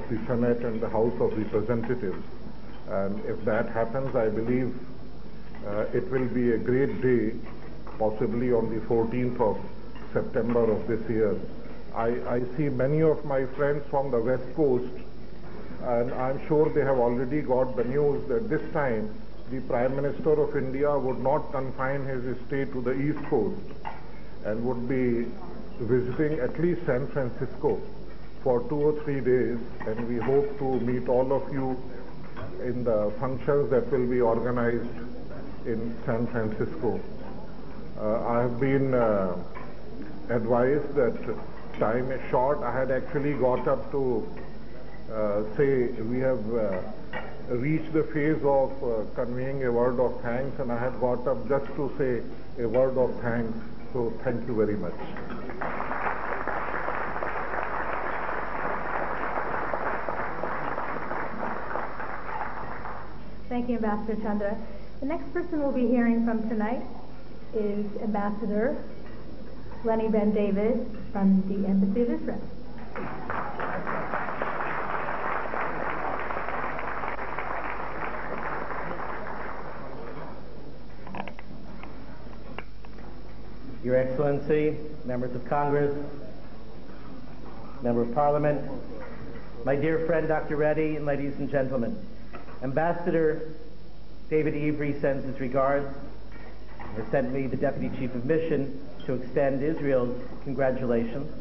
the Senate and the House of Representatives. And if that happens, I believe it will be a great day, possibly on the 14th of September of this year. I see many of my friends from the West Coast, and I'm sure they have already got the news that this time the Prime Minister of India would not confine his stay to the East Coast and would be visiting at least San Francisco for 2 or 3 days, and we hope to meet all of you in the functions that will be organized in San Francisco. I have been advised that time is short. I had actually got up to say we have reached the phase of conveying a word of thanks, and I had got up just to say a word of thanks. So thank you very much. Thank you, Ambassador Chandra. The next person we'll be hearing from tonight is Ambassador Lenny Ben David from the Embassy of Israel. Your Excellency, members of Congress, Member of Parliament, my dear friend Dr. Reddy, and ladies and gentlemen, Ambassador David Avery sends his regards and has sent me, the Deputy Chief of Mission, to extend Israel's congratulations.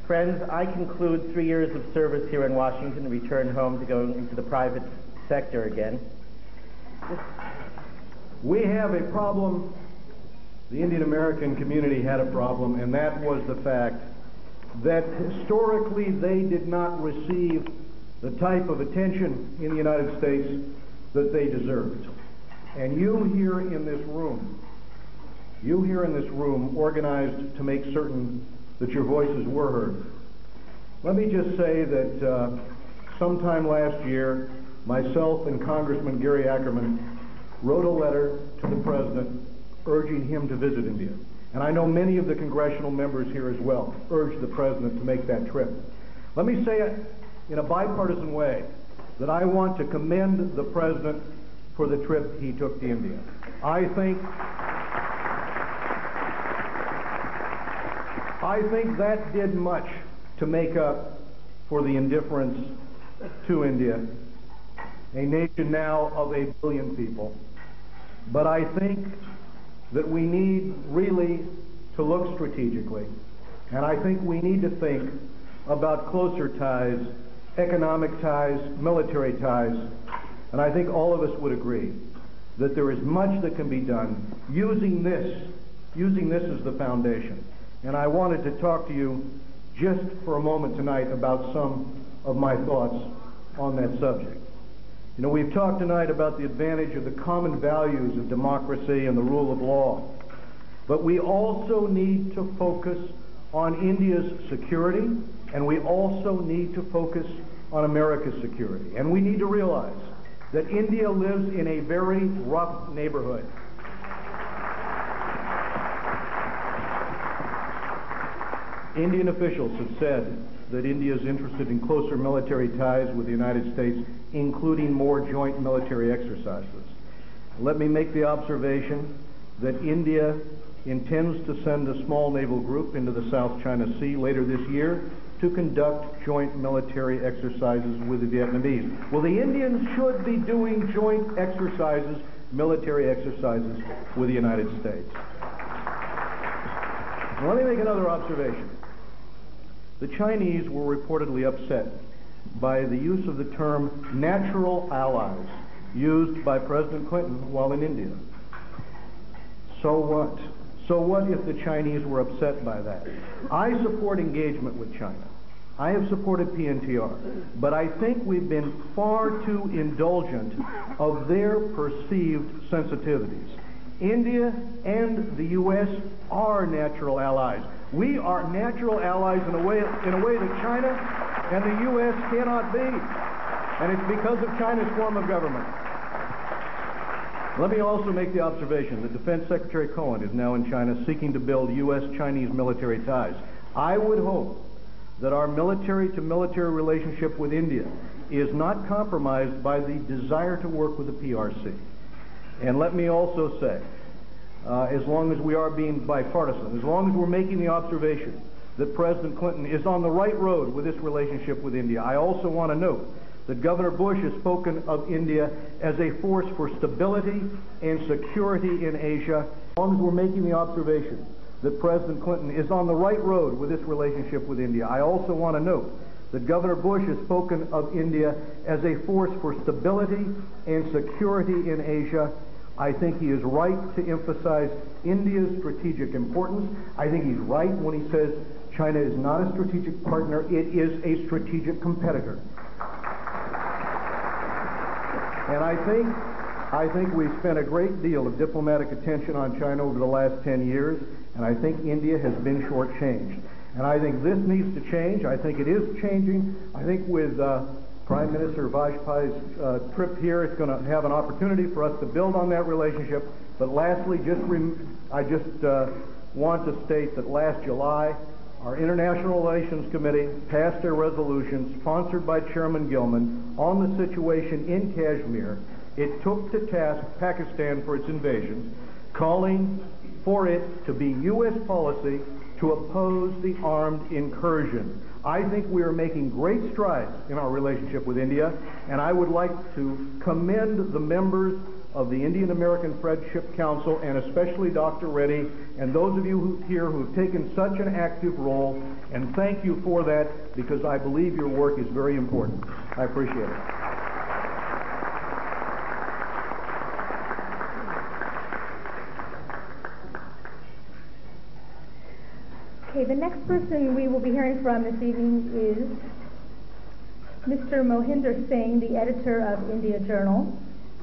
Friends, I conclude 3 years of service here in Washington and return home to go into the private sector again. We have a problem. The Indian American community had a problem, and that was the fact that historically they did not receive the type of attention in the United States that they deserved. And you here in this room organized to make certain that your voices were heard. Let me just say that sometime last year, myself and Congressman Gary Ackerman wrote a letter to the President urging him to visit India. And I know many of the congressional members here as well urged the President to make that trip. Let me say it in a bipartisan way that I want to commend the President for the trip he took to India. I think that did much to make up for the indifference to India, a nation now of 1 billion people. But I think that we need really to look strategically, and I think we need to think about closer ties, economic ties, military ties, and I think all of us would agree that there is much that can be done using this as the foundation. And I wanted to talk to you just for a moment tonight about some of my thoughts on that subject. You know, we've talked tonight about the advantage of the common values of democracy and the rule of law, but we also need to focus on India's security, and we also need to focus on America's security. And we need to realize that India lives in a very rough neighborhood. Indian officials have said that India is interested in closer military ties with the United States, including more joint military exercises. Let me make the observation that India intends to send a small naval group into the South China Sea later this year to conduct joint military exercises with the Vietnamese. Well, the Indians should be doing joint exercises, military exercises, with the United States. Now, let me make another observation. The Chinese were reportedly upset by the use of the term natural allies used by President Clinton while in India. So what? So what if the Chinese were upset by that? I support engagement with China. I have supported PNTR, but I think we've been far too indulgent of their perceived sensitivities. India and the U.S. are natural allies. We are natural allies in a way that China and the U.S. cannot be, and it's because of China's form of government. Let me also make the observation that Defense Secretary Cohen is now in China seeking to build U.S.-Chinese military ties. I would hope that our military-to-military relationship with India is not compromised by the desire to work with the PRC. And let me also say, as long as we are being bipartisan, as long as we're making the observation that President Clinton is on the right road with this relationship with India, I also want to note that Governor Bush has spoken of India as a force for stability and security in Asia. As long as we're making the observation that President Clinton is on the right road with this relationship with India, I also want to note that Governor Bush has spoken of India as a force for stability and security in Asia. I think he is right to emphasize India's strategic importance. I think he's right when he says China is not a strategic partner, it is a strategic competitor. And I think we've spent a great deal of diplomatic attention on China over the last 10 years, and I think India has been shortchanged. And I think this needs to change. I think it is changing. I think with Prime Minister Vajpayee's trip here, it's going to have an opportunity for us to build on that relationship. But lastly, I just want to state that last July, our International Relations Committee passed a resolution sponsored by Chairman Gilman on the situation in Kashmir. It took to task Pakistan for its invasion, calling for it to be U.S. policy to oppose the armed incursion. I think we are making great strides in our relationship with India, and I would like to commend the members of the Indian-American Friendship Council, and especially Dr. Reddy, and those of you here who have taken such an active role, and thank you for that, because I believe your work is very important. I appreciate it. Okay, the next person we will be hearing from this evening is Mr. Mohinder Singh, the editor of India Journal,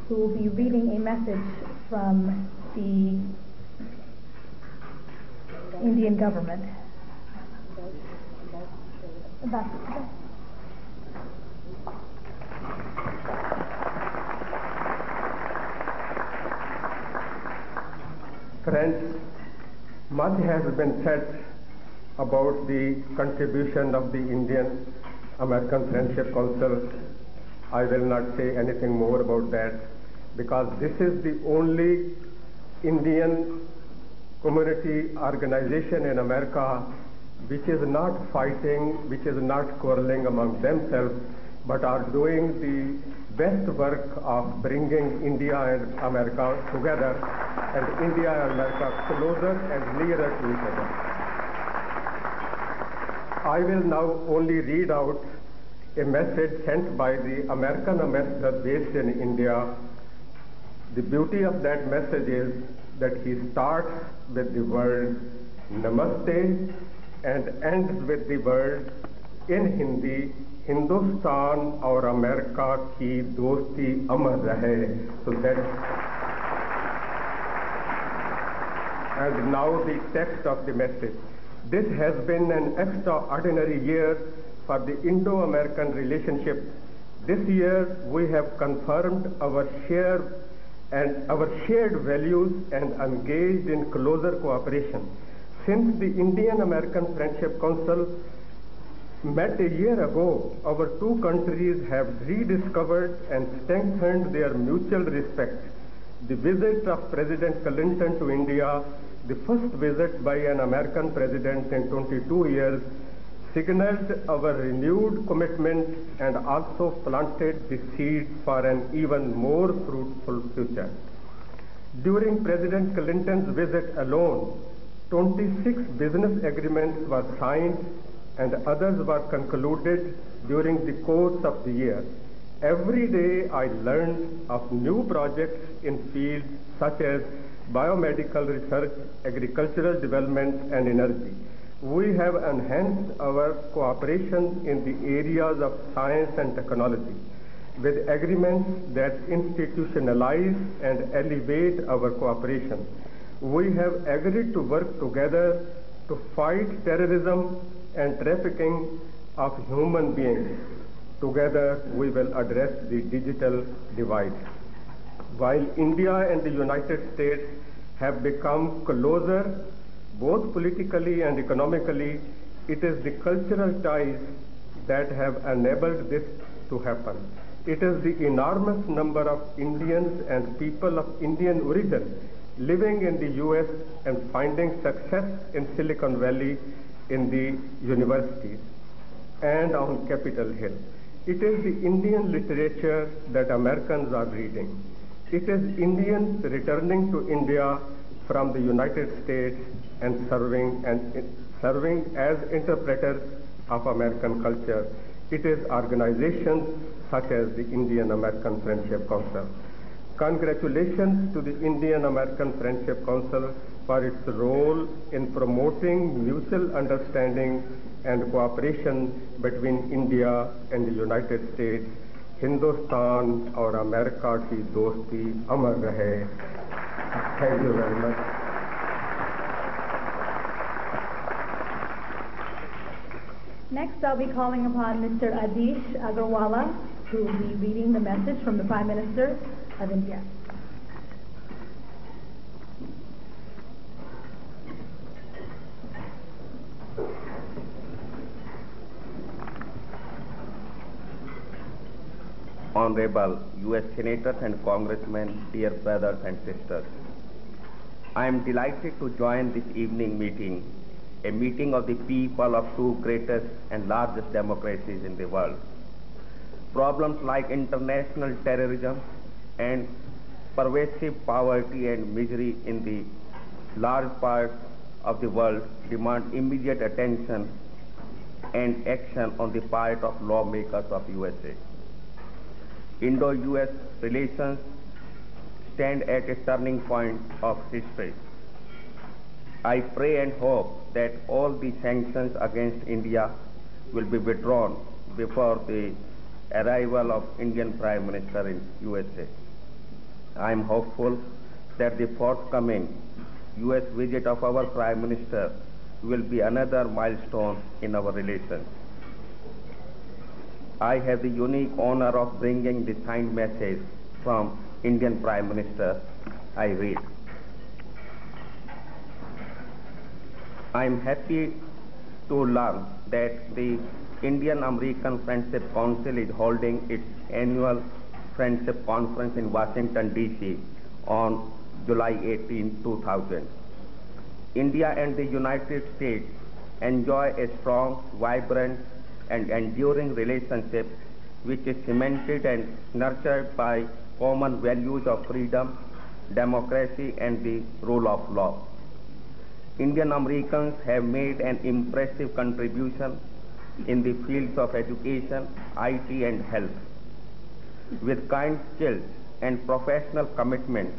who will be reading a message from the Indian government. Friends, much has been said about the contribution of the Indian-American Friendship Council. I will not say anything more about that, because this is the only Indian community organization in America which is not fighting, which is not quarreling among themselves, but are doing the best work of bringing India and America together, and India and America closer and nearer to each other. I will now only read out a message sent by the American ambassador based in India. The beauty of that message is that he starts with the word Namaste and ends with the word in Hindi, Hindustan aur America ki dosti amar rahe. So that, and now the text of the message. This has been an extraordinary year for the Indo-American relationship. This year we have confirmed our shared values and engaged in closer cooperation. Since the Indian-American Friendship Council met a year ago, our two countries have rediscovered and strengthened their mutual respect. The visit of President Clinton to India, the first visit by an American president in 22 years, signaled our renewed commitment and also planted the seed for an even more fruitful future. During President Clinton's visit alone, 26 business agreements were signed and others were concluded during the course of the year. Every day I learned of new projects in fields such as biomedical research, agricultural development, and energy. We have enhanced our cooperation in the areas of science and technology with agreements that institutionalize and elevate our cooperation. We have agreed to work together to fight terrorism and trafficking of human beings. Together we will address the digital divide. While India and the United States have become closer both politically and economically, It is the cultural ties that have enabled this to happen. It is the enormous number of Indians and people of Indian origin living in the US and finding success in Silicon Valley in the universities and on Capitol Hill. It is the Indian literature that Americans are reading. It is Indians returning to India from the United States and serving as interpreters of American culture. It is organizations such as the Indian American Friendship Council. Congratulations to the Indian American Friendship Council for its role in promoting mutual understanding and cooperation between India and the United States. Hindustan और America की दोस्ती अमर रहे. Thank you very much. Next, I'll be calling upon Mr. Adish Agarwala, who will be reading the message from the Prime Minister of India. Honorable U.S. Senators and Congressmen, dear brothers and sisters, I am delighted to join this evening meeting, a meeting of the people of two greatest and largest democracies in the world. Problems like international terrorism and pervasive poverty and misery in the large parts of the world demand immediate attention and action on the part of lawmakers of USA. Indo-US relations stand at a turning point of history. I pray and hope that all the sanctions against India will be withdrawn before the arrival of Indian Prime Minister in USA. I am hopeful that the forthcoming US visit of our Prime Minister will be another milestone in our relations. I have the unique honor of bringing the signed message from Indian Prime Minister. I read. I am happy to learn that the Indian American Friendship Council is holding its annual Friendship Conference in Washington, D.C. on July 18, 2000. India and the United States enjoy a strong, vibrant, and enduring relationship which is cemented and nurtured by common values of freedom, democracy, and the rule of law. Indian Americans have made an impressive contribution in the fields of education, IT, and health. With kind skills and professional commitment,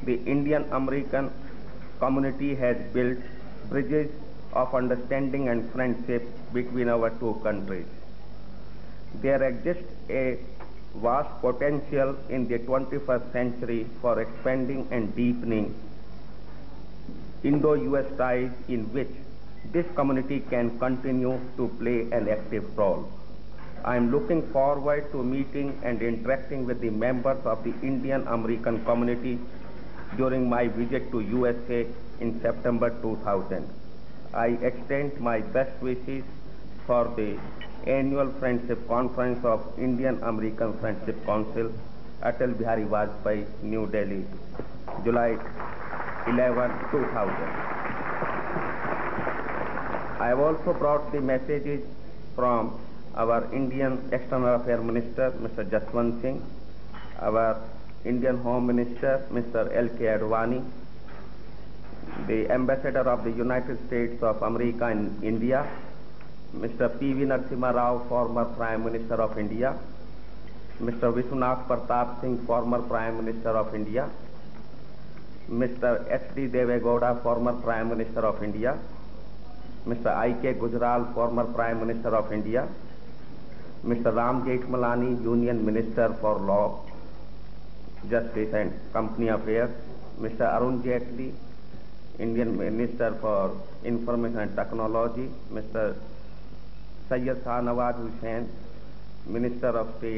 the Indian American community has built bridges of understanding and friendship between our two countries. There exists a vast potential in the 21st century for expanding and deepening Indo-US ties in which this community can continue to play an active role. I am looking forward to meeting and interacting with the members of the Indian American community during my visit to USA in September 2000. I extend my best wishes for the annual Friendship Conference of Indian American Friendship Council, Atal Bihari Vajpayee, New Delhi, July 11, 2000. I have also brought the messages from our Indian External Affairs Minister, Mr. Jaswant Singh, our Indian Home Minister, Mr. L.K. Advani, the Ambassador of the United States of America in India, Mr. P.V. Narasimha Rao, former Prime Minister of India, Mr. Vishwanath Pratap Singh, former Prime Minister of India, Mr. H.D. Deve Gowda, former Prime Minister of India, Mr. I.K. Gujral, former Prime Minister of India, Mr. Ram Jethmalani, Union Minister for Law, Justice and Company Affairs, Mr. Arun Jaitley, Indian Minister for Information and Technology, Mr. Syed Shah Nawaz Hussain, Minister of State